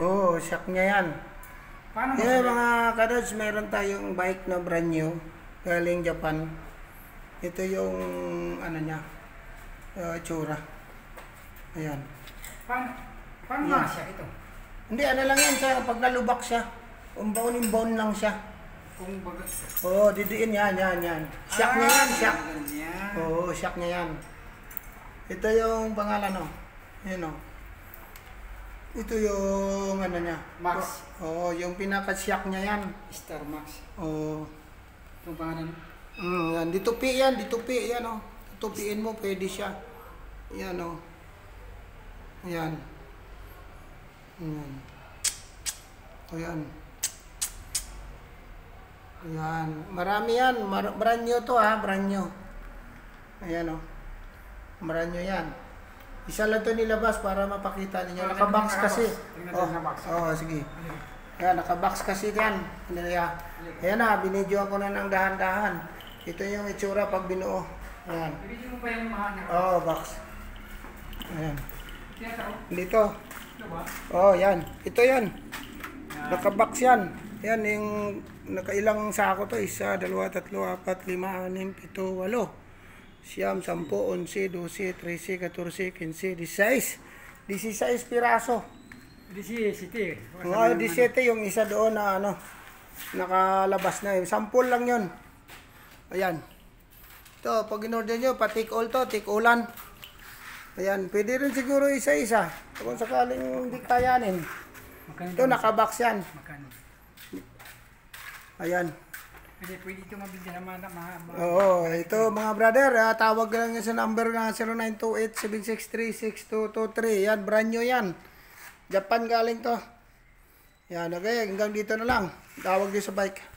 Oo, shock niya yan. Paano Eh mga kadods, mayroon tayong bike na brand new galing Japan. Ito yung ano niya, tsura. Ayan. Paano Yan. nga siya ito? Hindi, ano lang yan siya, pag nalubak siya, umbaon lang siya. Kung baga... Oo, didiin yan. Shock niya yan, shock. Ganyan. Oo, shock niya yan. Ito yung pangalan, no? Yan, no? Ito yung ano niya. Max. Oo, yung pinaka-shock niya yan. Star Max. Oo. Itong pangalan. Yan. Ditupi yan, oh. Tutupiin mo, pwede siya. Yan, oh. Yan. Yan. O yan. Yan. Marami yan. Brand new to, ha. Brand new. Ayan, oh. Brand new yan. Isa lang to nilabas para mapakita ninyo. Naka-box kasi. Oh, sige. Ayan, naka-box kasi yan. Ayan na, binidyo ako na ng dahan-dahan. Ito yung itsura pag binuo. Ayan. Ibigay mo pa yung mga Oh, box. Ayan. Dito. Ito ba? Oh, yan. Ito yan. Naka-box yan. Yan, yung nakailang sako to. 1, 2, 3, 4, 5, 6, 7, 8. Siyam, 10, 11, 12, 13, 14, 15, 16. 16 piraso. City. Mga 17 yung isa doon na ano, nakalabas na. Sample lang yun. Ayan. Ito, pag in-order nyo, pa-take all to, take allan. Ayan, pwede rin siguro isa-isa. Kung sakaling hindi kayanin. Ito, nakabox yan. Magkano? Ayan. Pwede ito mabili naman. Oo, ito mga brother, tawag lang yan sa number na 0928-763-6223. Yan, brand new yan. Japan galing to. Yan, okay, hanggang dito na lang. Tawag din sa bike.